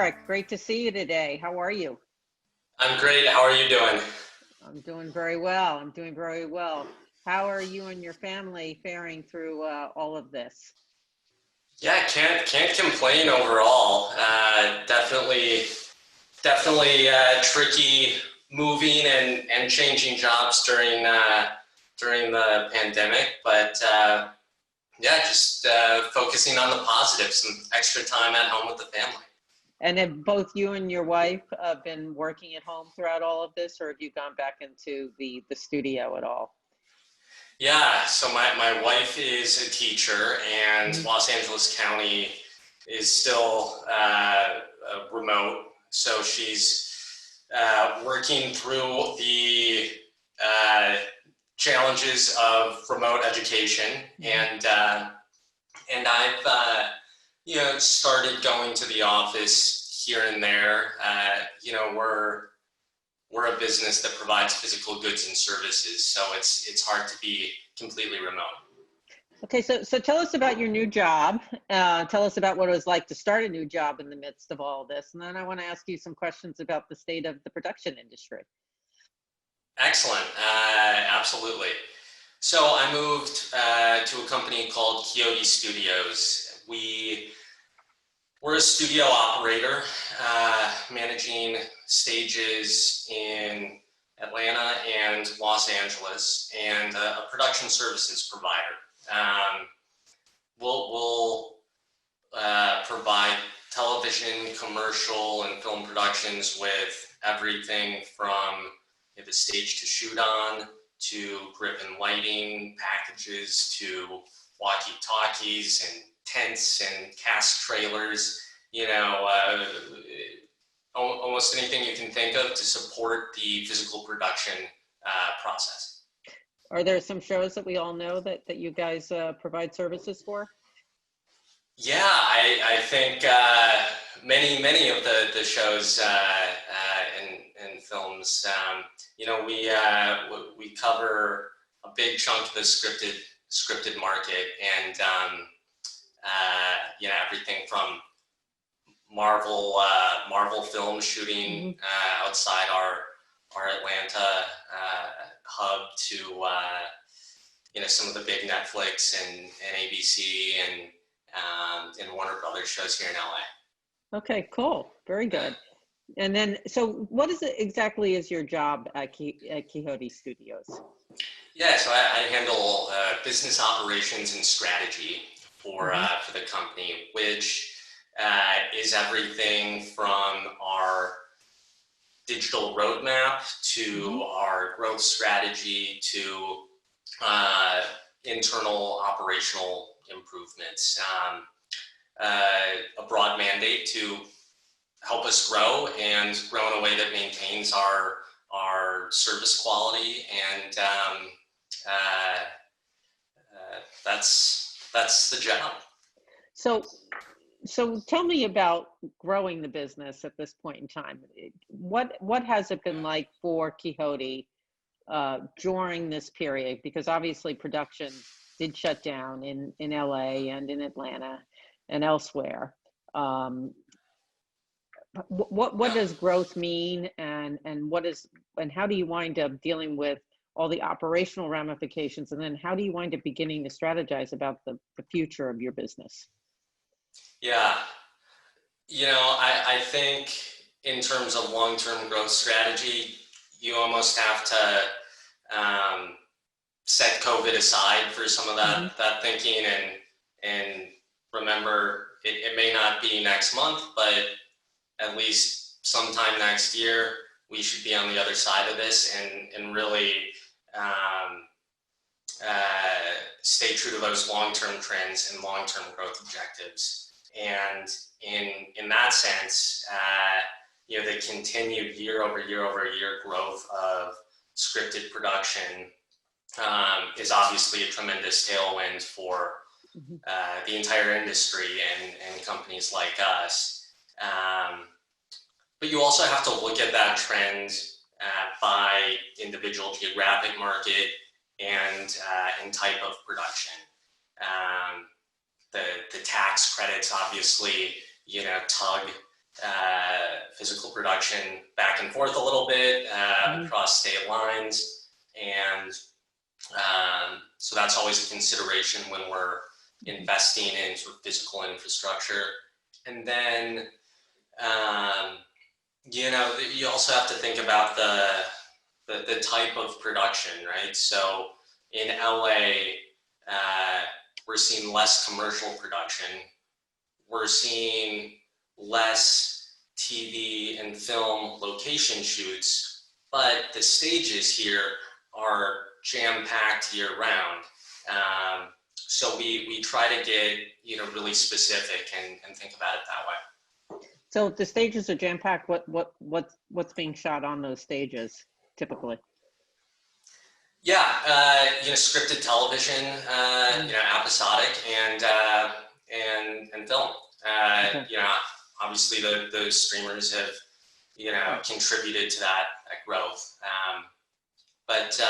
Derick, great to see you today. How are you? I'm great. How are you doing? I'm doing very well. How are you and your family faring through all of this? Yeah, can't complain overall. Definitely tricky moving and changing jobs during the pandemic, but yeah, just focusing on the positives, some extra time at home with the family. And have both you and your wife been working at home throughout all of this, or have you gone back into the studio at all? Yeah, so my wife is a teacher, and Mhm. Los Angeles County is still remote. So she's working through the uh, challenges of remote education, Mhm. and I've started going to the office here and there. We're a business that provides physical goods and services, so it's hard to be completely remote. Okay, so tell us about your new job. Tell us about what it was like to start a new job in the midst of all this, and then I want to ask you some questions about the state of the production industry. Excellent, absolutely. So I moved to a company called Quixote Studios. We're a studio operator, managing stages in Atlanta and Los Angeles, and a production services provider. We'll provide television, commercial, and film productions with everything from the stage to shoot on, to grip and lighting packages, to walkie-talkies and tents and cast trailers, almost anything you can think of to support the physical production process. Are there some shows that we all know that you guys provide services for? Yeah, I think many of the shows and films, we cover a big chunk of the scripted market, and everything from Marvel film shooting Mm-hmm. outside our Atlanta hub to some of the big Netflix and ABC and Warner Brothers shows here in LA. Okay, cool. Very good. And then, so what is it exactly is your job at Quixote Studios? Yeah, so I handle business operations and strategy Mm-hmm. for the company, which is everything from our digital roadmap Mm-hmm. to our growth strategy to internal operational improvements. A broad mandate to help us grow and grow in a way that maintains our service quality, and that's the job. So, so tell me about growing the business at this point in time. What has it been like for Quixote during this period? Because obviously production did shut down in LA and in Atlanta and elsewhere. Um, what does growth mean, and how do you wind up dealing with all the operational ramifications, and then how do you wind up beginning to strategize about the future of your business? Yeah, I think in terms of long-term growth strategy, you almost have to set COVID aside for some of Hmm. that thinking, and remember it may not be next month, but at least sometime next year we should be on the other side of this, and really um, stay true to those long-term trends and long-term growth objectives. And in that sense, the continued year over year growth of scripted production is obviously a tremendous tailwind for Hmm. the entire industry and companies like us. But you also have to look at that trend by individual geographic market and type of production. Um, the tax credits obviously tug physical production back and forth a little bit across state lines. And so that's always a consideration when we're investing in sort of physical infrastructure. And then, you also have to think about the type of production, right? So in LA, we're seeing less commercial production. We're seeing less TV and film location shoots, but the stages here are jam-packed year-round. So we try to get really specific and think about it that way. So if the stages are jam-packed, what's being shot on those stages typically? Yeah, scripted television, episodic and film. Okay. Obviously those streamers have, contributed to that growth. But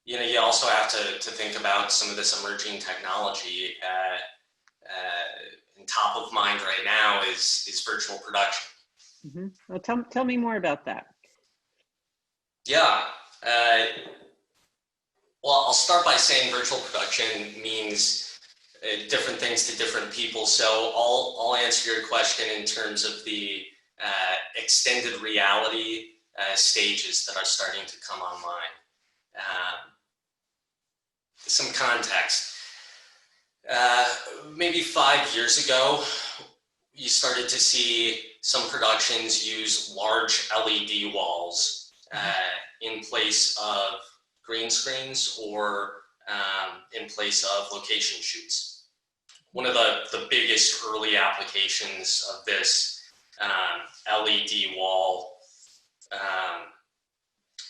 you also have to think about some of this emerging technology. And top of mind right now is virtual production. Mm-hmm. Well, tell me more about that. Yeah. Well, I'll start by saying virtual production means different things to different people. So I'll answer your question in terms of the extended reality stages that are starting to come online. Some context. Maybe 5 years ago, you started to see some productions use large LED walls in place of green screens or in place of location shoots. One of the biggest early applications of this LED wall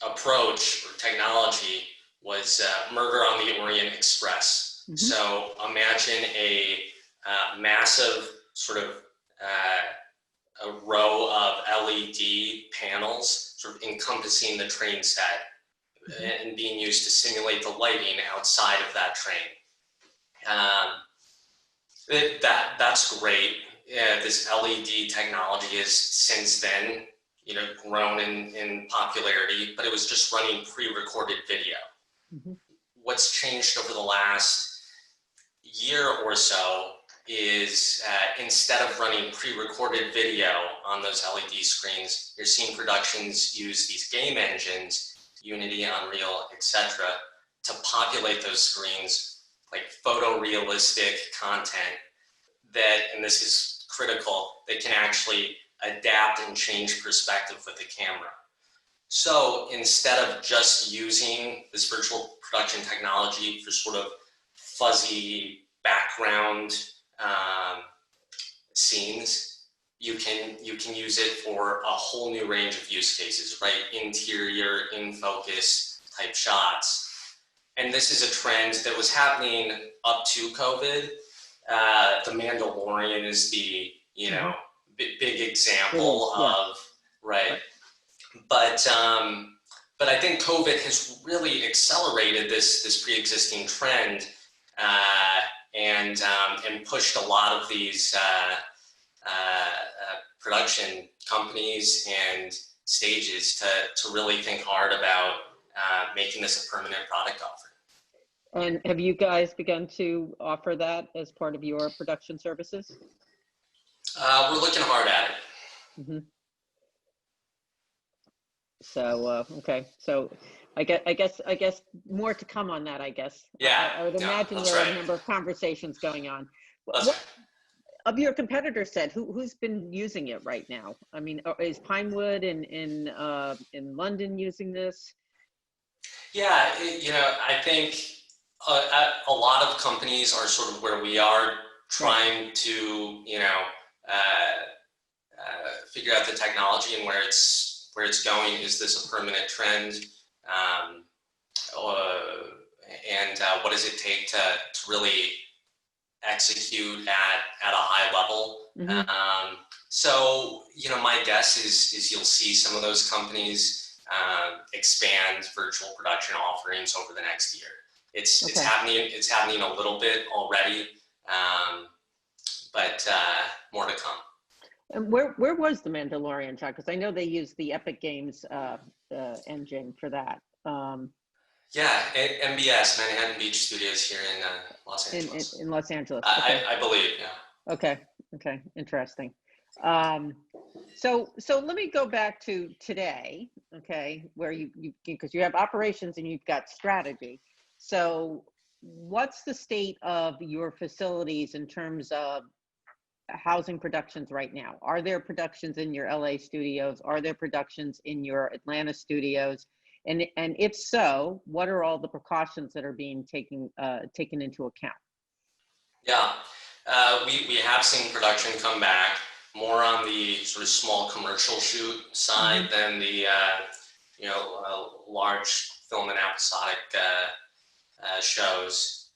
approach or technology was Murder on the Orient Express. Mm-hmm. So imagine a massive sort of a row of LED panels sort of encompassing the train set. Mm-hmm. And being used to simulate the lighting outside of that train. That's great. This LED technology has since then, grown in popularity, but it was just running pre-recorded video. Mm-hmm. What's changed over the last year or so is instead of running pre-recorded video on those LED screens, you're seeing productions use these game engines, Unity, Unreal, etc., to populate those screens like photorealistic content that, and this is critical, they can actually adapt and change perspective with the camera. So instead of just using this virtual production technology for sort of fuzzy background scenes, you can use it for a whole new range of use cases, right? Interior, in focus type shots. And this is a trend that was happening up to COVID. The Mandalorian is the, big example of, right? But I think COVID has really accelerated this pre-existing trend and pushed a lot of these production companies and stages to really think hard about making this a permanent product offering. And have you guys begun to offer that as part of your production services? We're looking hard at it. Mm-hmm. So okay, so I guess more to come on that. I guess. Yeah. I would imagine there are a number of conversations going on. What of your competitor set? Who's been using it right now? I mean, is Pinewood in London using this? Yeah, I think a lot of companies are sort of where we are, trying to figure out the technology and where it's going. Is this a permanent trend? And what does it take to really execute at a high level? Mm-hmm. So my guess is you'll see some of those companies expand virtual production offerings over the next year. It's happening a little bit already, but more to come. And where was the Mandalorian shot? Because I know they used the Epic Games engine for that. Yeah, MBS, Manhattan Beach Studios here in Los in, Angeles. in Los Angeles. Okay. I believe, yeah. Okay. Okay. Interesting. So let me go back to today. Okay, where you because you have operations and you've got strategy. So what's the state of your facilities in terms of housing productions right now? Are there productions in your LA studios? Are there productions in your Atlanta studios? And if so, what are all the precautions that are being taken into account? Yeah, we have seen production come back more on the sort of small commercial shoot side than the large film and episodic shows.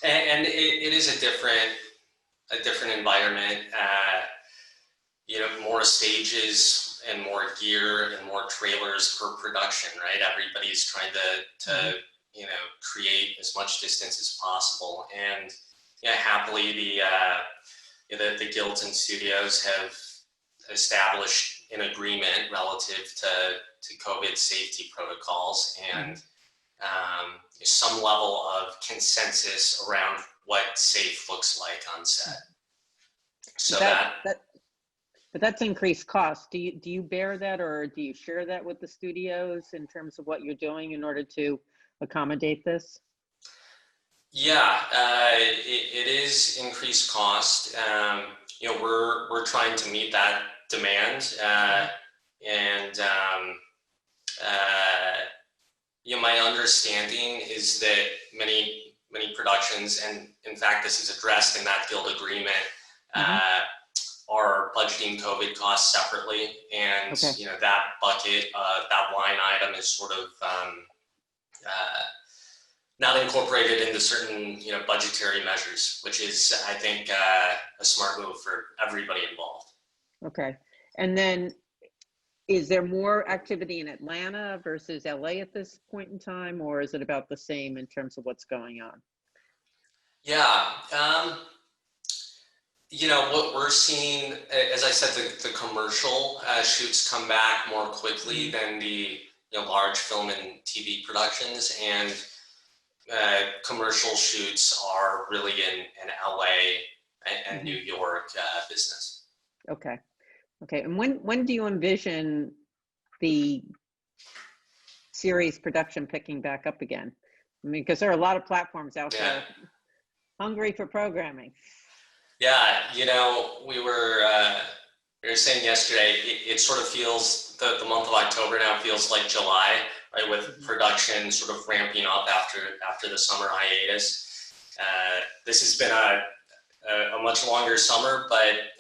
And it is a different environment. More stages and more gear and more trailers per production, right? Everybody's trying to create as much distance as possible. And happily the guilds and studios have established an agreement relative to COVID safety protocols and some level of consensus around what safe looks like on set. So but that's increased cost. Do you bear that, or do you share that with the studios in terms of what you're doing in order to accommodate this? Yeah, it is increased cost. We're trying to meet that demand, and my understanding is that many productions, and in fact this is addressed in that guild agreement, are budgeting COVID costs separately, and that bucket, that line item is sort of not incorporated into certain budgetary measures, which is I think a smart move for everybody involved. Okay, and then is there more activity in Atlanta versus LA at this point in time, or is it about the same in terms of what's going on? Yeah. What we're seeing, as I said, the commercial shoots come back more quickly than the large film and TV productions, and commercial shoots are really in LA and New York business. Okay. And when do you envision the series production picking back up again? I mean, because there are a lot of platforms out there hungry for programming. Yeah, we were saying yesterday, it sort of feels, the month of October now feels like July, right, with production sort of ramping up after the summer hiatus. This has been a much longer summer, but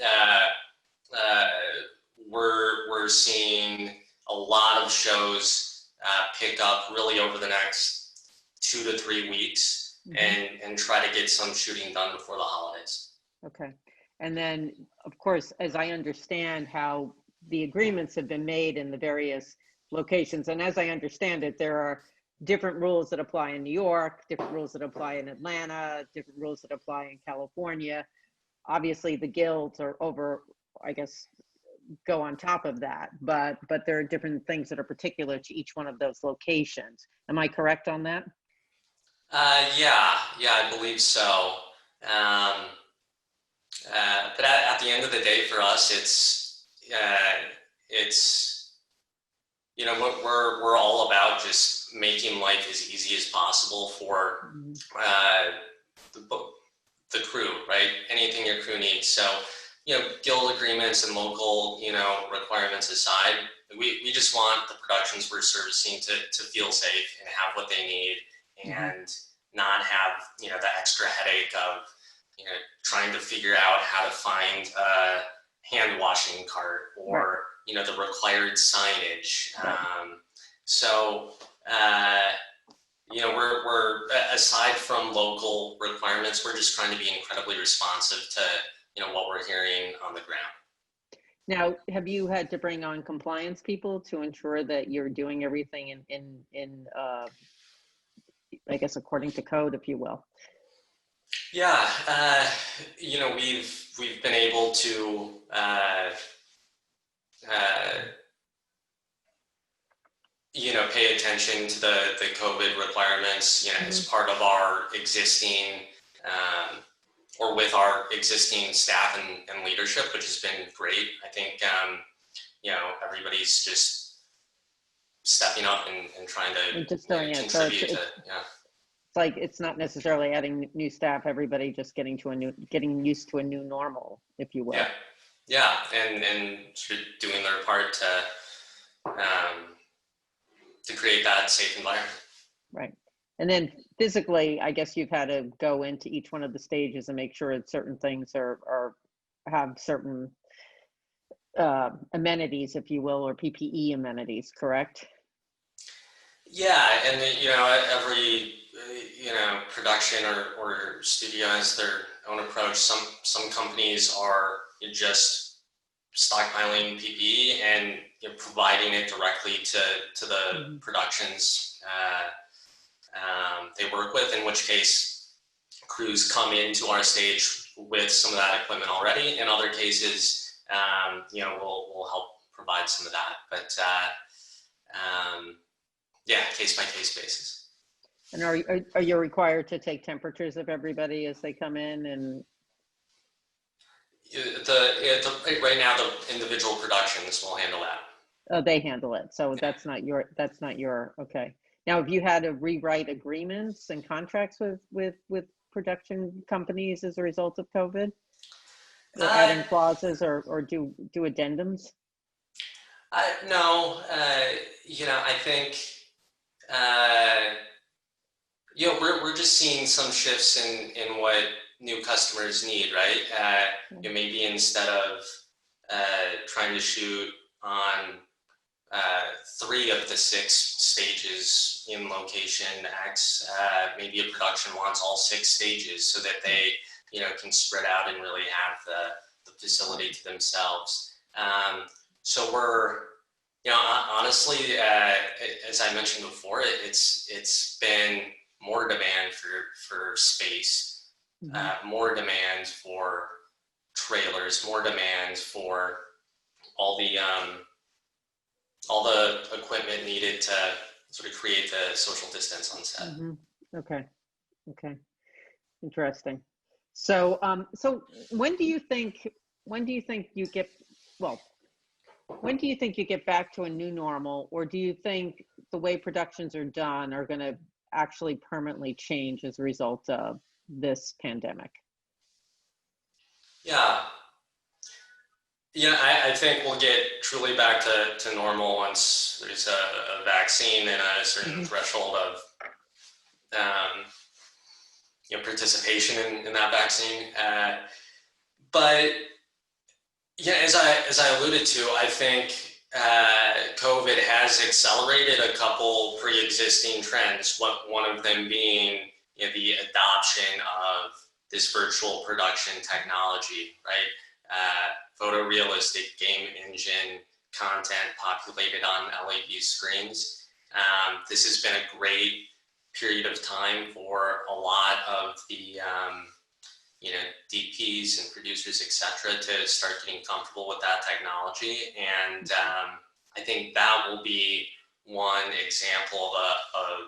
we're seeing a lot of shows pick up really over the next 2 to 3 weeks and try to get some shooting done before the holidays. Okay. And then, of course, as I understand how the agreements have been made in the various locations, and as I understand it, there are different rules that apply in New York, different rules that apply in Atlanta, different rules that apply in California. Obviously, the guilds are go on top of that, but there are different things that are particular to each one of those locations. Am I correct on that? Yeah, I believe so. But at the end of the day, for us, we're all about just making life as easy as possible for the crew, right? Anything your crew needs. So, guild agreements and local, requirements aside, we just want the productions we're servicing to feel safe and have what they need and not have, the extra headache of, trying to figure out how to find a hand washing cart or, the required signage. We're aside from local requirements, we're just trying to be incredibly responsive to, what we're hearing on the ground. Now, have you had to bring on compliance people to ensure that you're doing everything in I guess, according to code, if you will? Yeah, we've been able to pay attention to the COVID requirements, as part of our existing or with our existing staff and leadership, which has been great. I think everybody's just stepping up and trying to Just doing it. So contribute to it's like it's not necessarily adding new staff. Everybody just getting used to a new normal, if you will. Yeah, and sort of doing their part to create that safe environment. Right. And then physically, I guess you've had to go into each one of the stages and make sure that certain things have certain amenities, if you will, or PPE amenities, correct? Yeah, and every production or studio has their own approach. Some companies are just stockpiling PPE and providing it directly to the productions they work with, in which case crews come into our stage with some of that equipment already. In other cases, we'll help provide some of that, but case by case basis. And are you required to take temperatures of everybody as they come in? And right now the individual productions will handle that. Oh, they handle it. So that's not your okay. Now, have you had to rewrite agreements and contracts with production companies as a result of COVID? Or adding clauses or do addendums? No, I think we're just seeing some shifts in what new customers need, right? Maybe instead of trying to shoot on 3 of the 6 stages in location X, maybe a production wants all 6 stages so that they can spread out and really have the facility to themselves. So we're honestly, as I mentioned before, it's been more demand for space, more demand for trailers, more demand for all the equipment needed to sort of create the social distance on set. Okay, interesting. So when do you think you get when do you think you get back to a new normal, or do you think the way productions are done are going to actually permanently change as a result of this pandemic? I think we'll get truly back to normal once there's a vaccine and a certain threshold of participation in that vaccine. But as I alluded to, I think COVID has accelerated a couple pre-existing trends. One of them being the adoption of this virtual production technology, right? Photorealistic game engine content populated on LED screens. This has been a great period of time for a lot of the DPs and producers, etc., to start getting comfortable with that technology. And I think that will be one example of a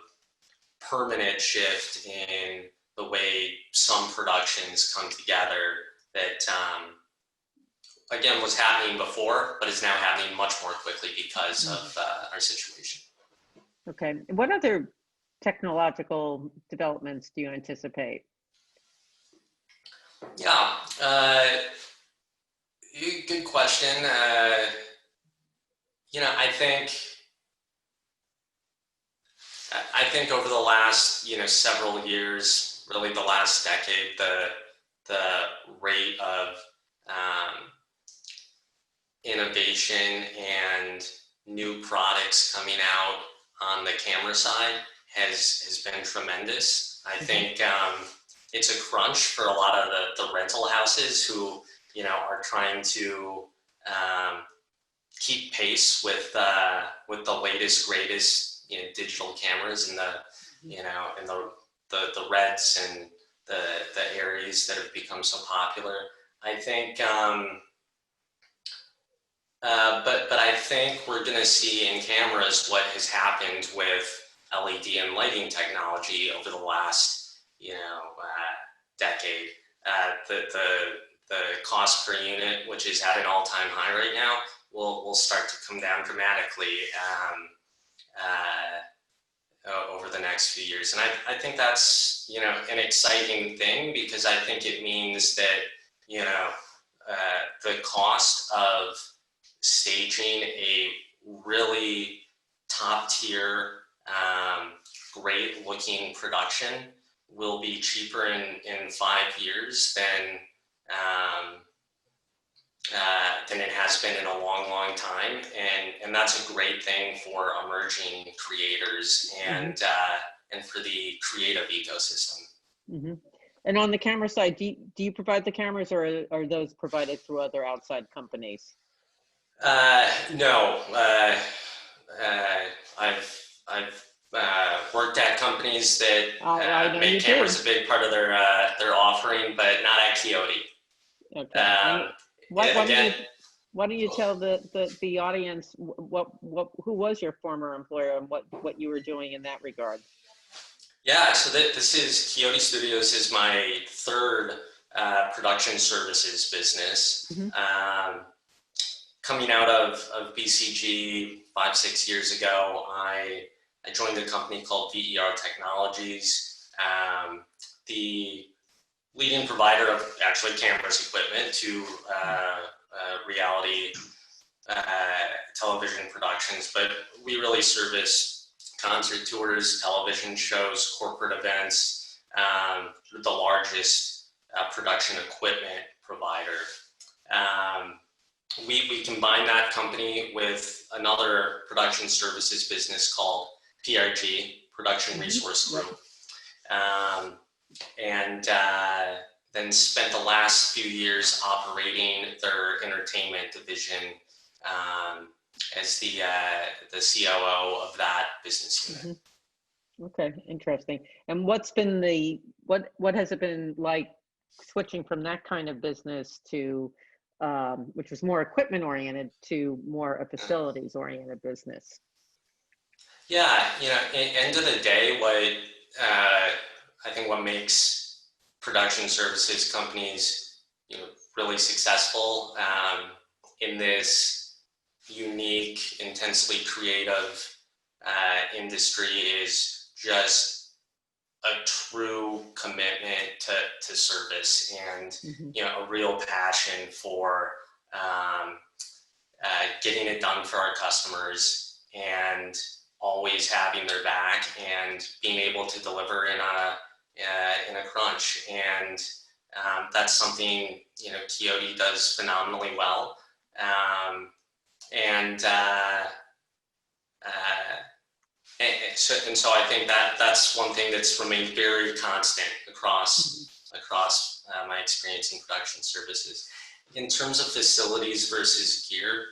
permanent shift in the way some productions come together that again was happening before, but is now happening much more quickly because of our situation. Okay. What other technological developments do you anticipate? Good question. I think over the last several years, really the last decade, the rate of innovation and new products coming out on the camera side has been tremendous. I think it's a crunch for a lot of the rental houses who are trying to keep pace with the latest greatest digital cameras and the Reds and the areas that have become so popular. I think, but I think we're going to see in cameras what has happened with LED and lighting technology over the last, decade. The cost per unit, which is at an all-time high right now, will start to come down dramatically over the next few years. And I think that's, an exciting thing, because I think it means that, the cost of staging a really top tier, great looking production will be cheaper in 5 years than it has been in a long, long time. And that's a great thing for emerging creators and for the creative ecosystem. Mm-hmm. And on the camera side, do you provide the cameras, or are those provided through other outside companies? No, I've worked at companies that make cameras a big part of their offering, but not at Quixote. Okay. Why don't you tell the audience who was your former employer and what you were doing in that regard? Yeah, so this is Quixote Studios is my third production services business. Mm-hmm. Coming out of BCG 5-6 years ago, I joined a company called VER Technologies, the leading provider of actually cameras equipment to reality television productions, but we really service concert tours, television shows, corporate events, the largest production equipment provider. We combined that company with another production services business called PRG, Production Resource Group, and then spent the last few years operating their entertainment division as the COO of that business unit. Mm-hmm. Okay, interesting. And what's been what has it been like switching from that kind of business to which was more equipment oriented to more a facilities oriented business? Yeah, at the end of the day, I think what makes production services companies, really successful in this unique, intensely creative industry is just a true commitment to service and a real passion for getting it done for our customers and always having their back and being able to deliver in a crunch. And that's something Quixote does phenomenally well. So I think that's one thing that's remained very constant across my experience in production services. In terms of facilities versus gear,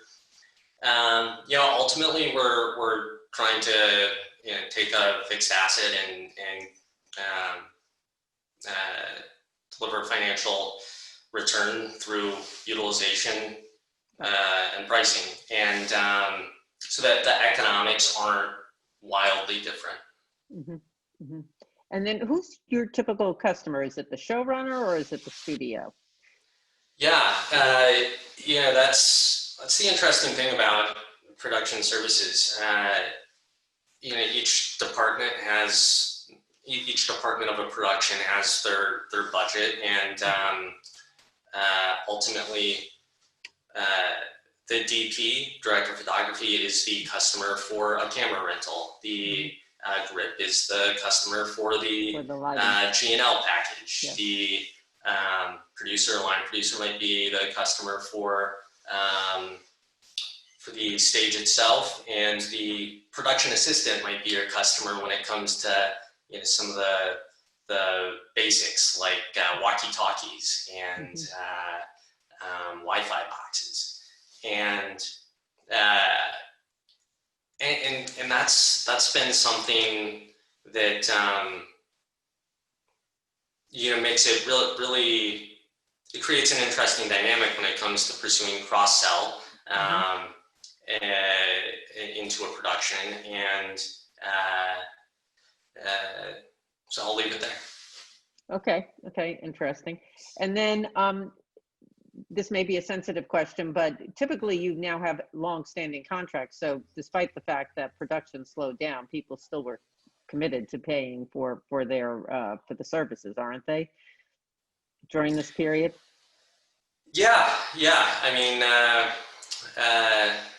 ultimately we're trying to take a fixed asset and deliver financial return through utilization and pricing, and so that the economics aren't wildly different. Mm-hmm. Mm-hmm. And then who's your typical customer? Is it the showrunner or is it the studio? Yeah, that's the interesting thing about production services. Each department of a production has their budget, and ultimately the DP, director of photography, is the customer for a camera rental. The grip is the customer for the G&L package. Yes. The line producer might be the customer for the stage itself, and the production assistant might be your customer when it comes to some of the basics like walkie-talkies and Wi-Fi boxes. And that's been something that makes it really, it creates an interesting dynamic when it comes to pursuing cross-sell into a production. And so I'll leave it there. Okay, interesting. And then this may be a sensitive question, but typically you now have long-standing contracts. So despite the fact that production slowed down, people still were committed to paying for the services, aren't they, during this period? Yeah. I mean, that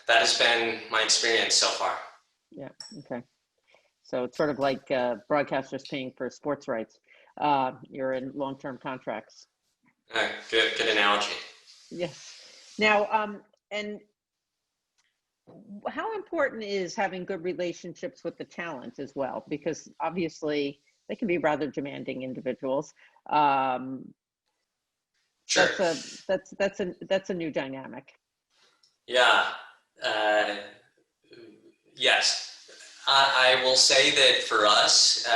has been my experience so far. Yeah. Okay. So it's sort of like broadcasters paying for sports rights. You're in long-term contracts. Good analogy. Yes. Now, and how important is having good relationships with the talent as well? Because obviously they can be rather demanding individuals. Sure. That's a new dynamic. Yeah. Yes. I will say that for us,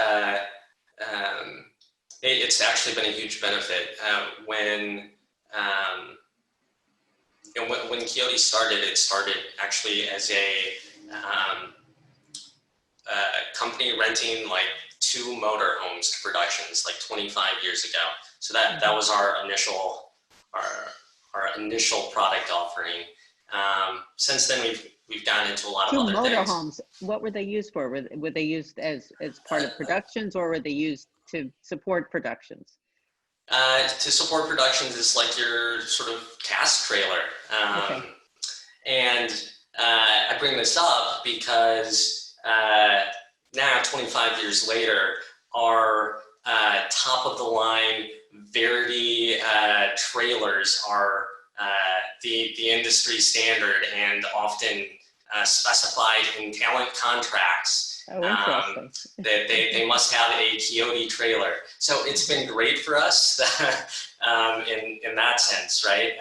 it's actually been a huge benefit. When Quixote started, it started actually as a company renting like 2 motorhomes to productions like 25 years ago. So that was our initial product offering. Since then, we've gotten into a lot of other things. 2 motorhomes. What were they used for? Were they used as part of productions, or were they used to support productions? To support productions is like your sort of cast trailer. Okay. And I bring this up because now, 25 years later, our top of the line Verity trailers are the industry standard and often specified in talent contracts. Oh, interesting. That they must have a Quixote trailer. So it's been great for us in that sense, right?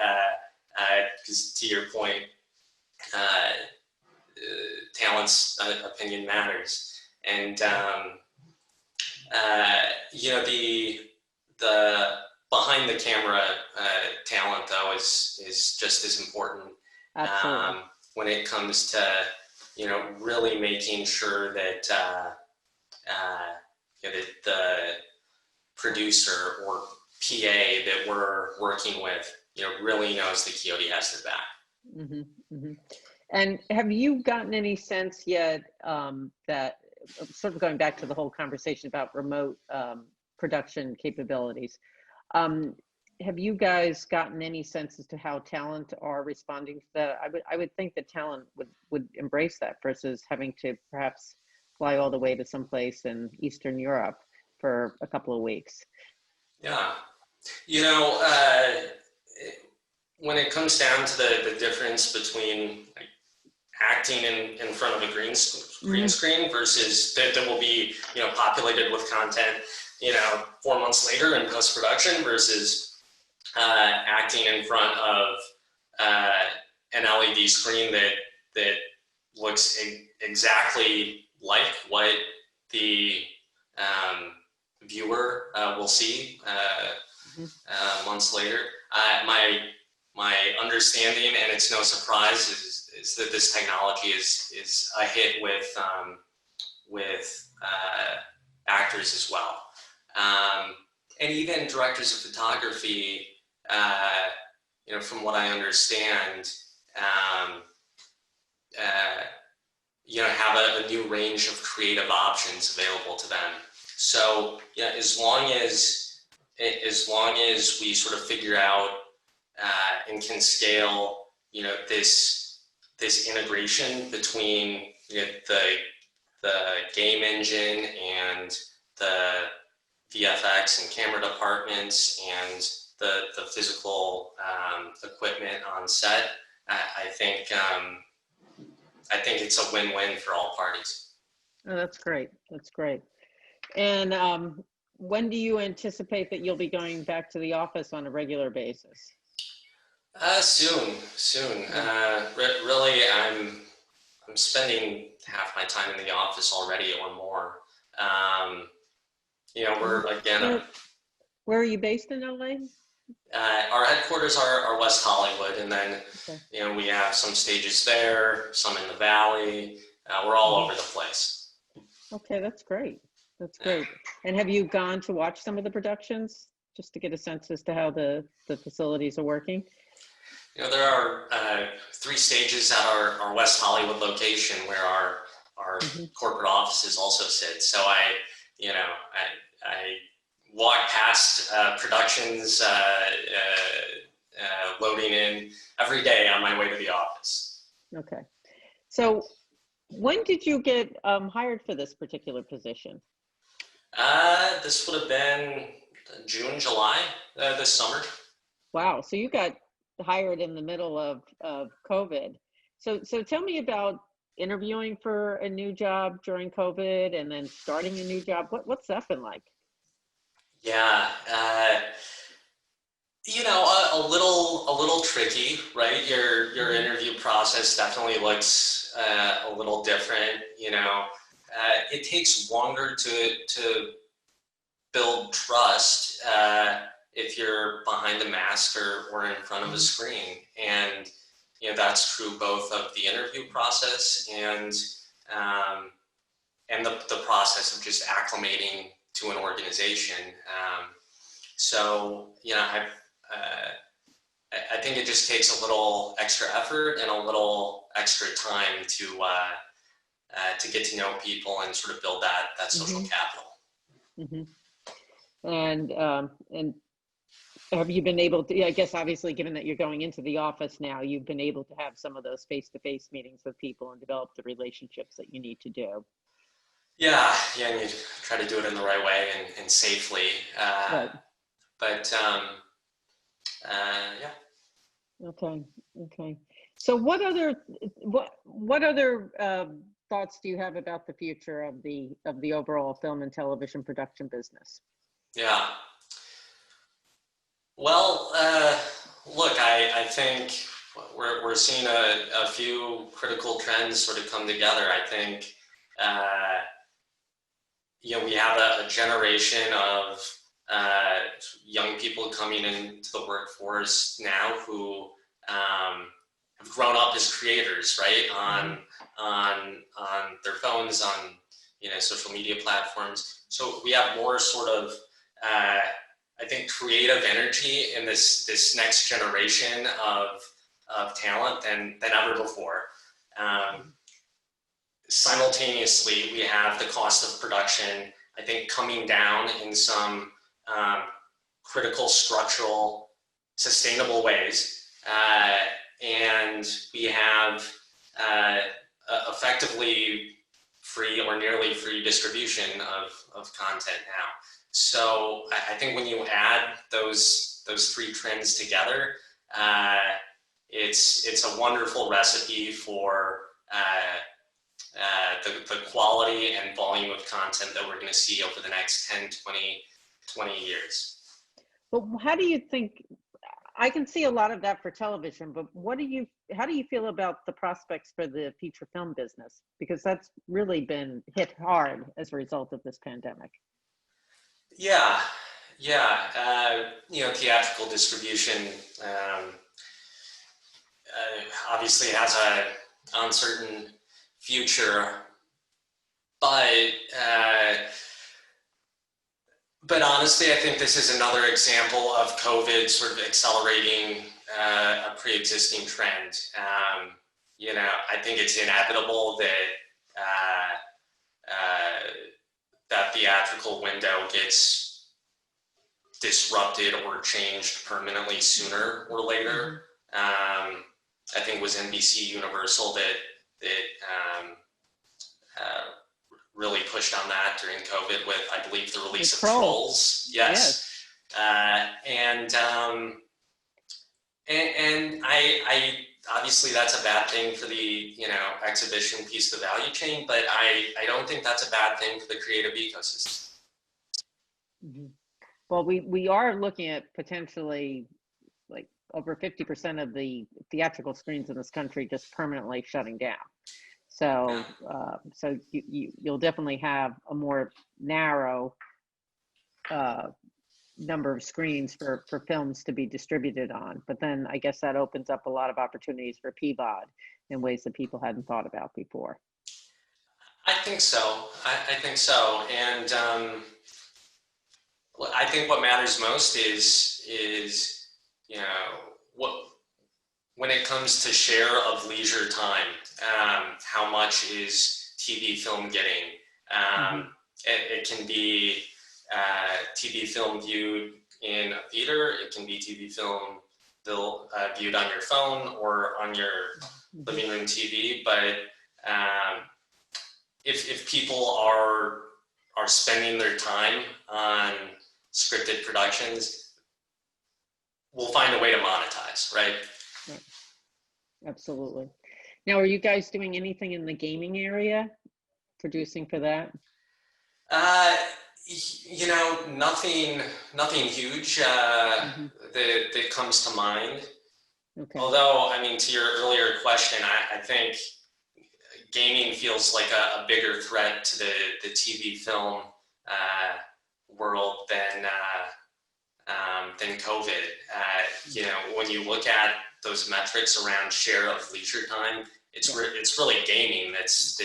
Because to your point, talent's opinion matters. And the behind the camera talent though is just as important. Absolutely. When it comes to really making sure that that the producer or PA that we're working with really knows that Quixote has their back. Mm-hmm, mm-hmm. And have you gotten any sense yet that, sort of going back to the whole conversation about remote production capabilities, have you guys gotten any sense as to how talent are responding to that? I would think that talent would embrace that versus having to perhaps fly all the way to someplace in Eastern Europe for a couple of weeks. Yeah, when it comes down to the difference between like, acting in front of a green screen versus that will be populated with content 4 months later in post-production versus acting in front of an LED screen that looks exactly like what the viewer will see months later. My understanding, and it's no surprise, is that this technology is a hit with actors as well, and even directors of photography. From what I understand, have a new range of creative options available to them. So as long as we sort of figure out and can scale, this integration between the game engine and the VFX and camera departments and the physical equipment on set, I think it's a win-win for all parties. Oh, that's great. That's great. And when do you anticipate that you'll be going back to the office on a regular basis? Soon. Really, I'm spending half my time in the office already or more. We're again. Where are you based in LA? Our headquarters are West Hollywood, and then Okay. we have some stages there, some in the Valley. We're all Mhm. over the place. Okay, that's great. That's Yeah. great. And have you gone to watch some of the productions just to get a sense as to how the facilities are working? There are 3 stages at our West Hollywood location where our Hmm. corporate offices also sit. So I walk past productions loading in every day on my way to the office. Okay. So when did you get hired for this particular position? This would have been June, July, this summer. Wow. So you got hired in the middle of COVID. So tell me about interviewing for a new job during COVID and then starting a new job. What's that been like? Yeah, a little tricky, right? Your Mhm. interview process definitely looks a little different. It takes longer to build trust if you're behind a mask or in front of a Mhm. screen, and that's true both of the interview process um, and the process of just acclimating to an organization. So I think it just takes a little extra effort and a little extra time to get to know people and sort of build that social Mhm. capital. Mhm. And have you been able to, I guess obviously given that you're going into the office now, you've been able to have some of those face-to-face meetings with people and develop the relationships that you need to do. Yeah, and you try to do it in the right way and safely. Right. But yeah. Okay. Okay. So what other thoughts do you have about the future of the overall film and television production business? Yeah. Well, look, I think we're seeing a few critical trends sort of come together. I think uh, we have a generation of young people coming into the workforce now who have grown up as creators, right? Hmm. On their phones, on social media platforms. So we have more sort of I think creative energy in this next generation of talent than ever before. Um, Simultaneously, we have the cost of production, I think, coming down in some um, critical, structural, sustainable ways. And we have uh, effectively free or nearly free distribution of content now. So I think when you add those 3 trends together, it's a wonderful recipe for the quality and volume of content that we're going to see over the next 10, 20 years. But how do you think, I can see a lot of that for television, but how do you feel about the prospects for the feature film business? Because that's really been hit hard as a result of this pandemic. Yeah, yeah. Theatrical distribution obviously has a uncertain future, but but honestly, I think this is another example of COVID sort of accelerating a pre-existing trend. I think it's inevitable that theatrical window gets disrupted or changed permanently sooner or later. I think it was NBC Universal that uh, really pushed on that during COVID with, I believe, the release of Trolls. Yes. Yes. And I obviously that's a bad thing for the exhibition piece of the value chain, but I don't think that's a bad thing for the creative ecosystem. Mhm. Well, we are looking at potentially like over 50% of the theatrical screens in this country just permanently shutting down. Yeah. So you'll definitely have a more narrow number of screens for films to be distributed on. But then I guess that opens up a lot of opportunities for PVOD in ways that people hadn't thought about before. I think so. I think so. And I think what matters most is what when it comes to share of leisure time, how much is TV film getting? It can be TV film viewed in a theater. It can be TV film viewed on your phone or on your living room TV. But if people are spending their time on scripted productions, we'll find a way to monetize, right? Right. Absolutely. Now, are you guys doing anything in the gaming area, producing for that? Nothing huge that comes to mind. Okay. Although, I mean, to your earlier question, I think gaming feels like a bigger threat to the TV film world than COVID. When you look at those metrics around share of leisure time, it's really gaming that's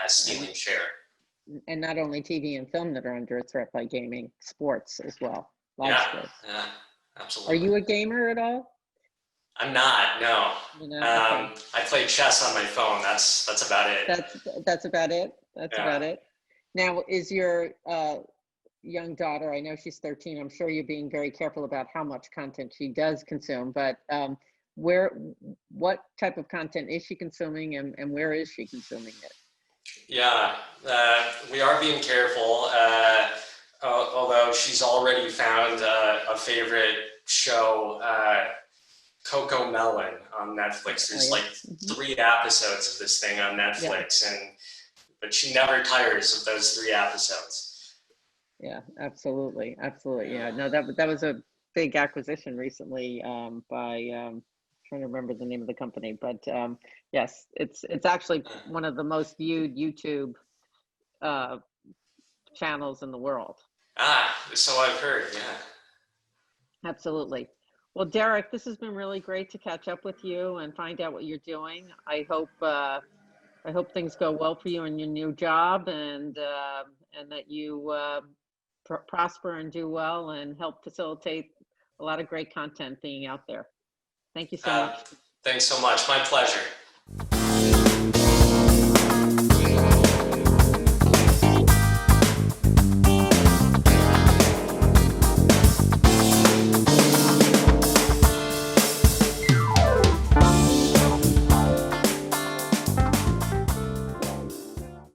stealing share. And not only TV and film that are under threat by gaming, sports as well. Live sports. Yeah, absolutely. Are you a gamer at all? I'm not, no. Okay. I play chess on my phone. That's about it. That's about it. That's about it. Now, is your young daughter, I know she's 13, I'm sure you're being very careful about how much content she does consume, but what type of content is she consuming, and where is she consuming it? Yeah, we are being careful, although she's already found a favorite show, Coco Melon on Netflix. There's like 3 episodes of this thing on Netflix, but she never tires of those 3 episodes. Yeah, absolutely. Yeah, no, that was a big acquisition recently by trying to remember the name of the company, but yes, it's actually one of the most viewed YouTube channels in the world. So I've heard. Yeah. Absolutely. Well, Derick, this has been really great to catch up with you and find out what you're doing. I hope things go well for you in your new job, and that you prosper and do well and help facilitate a lot of great content being out there. Thank you so much. Thanks so much. My pleasure.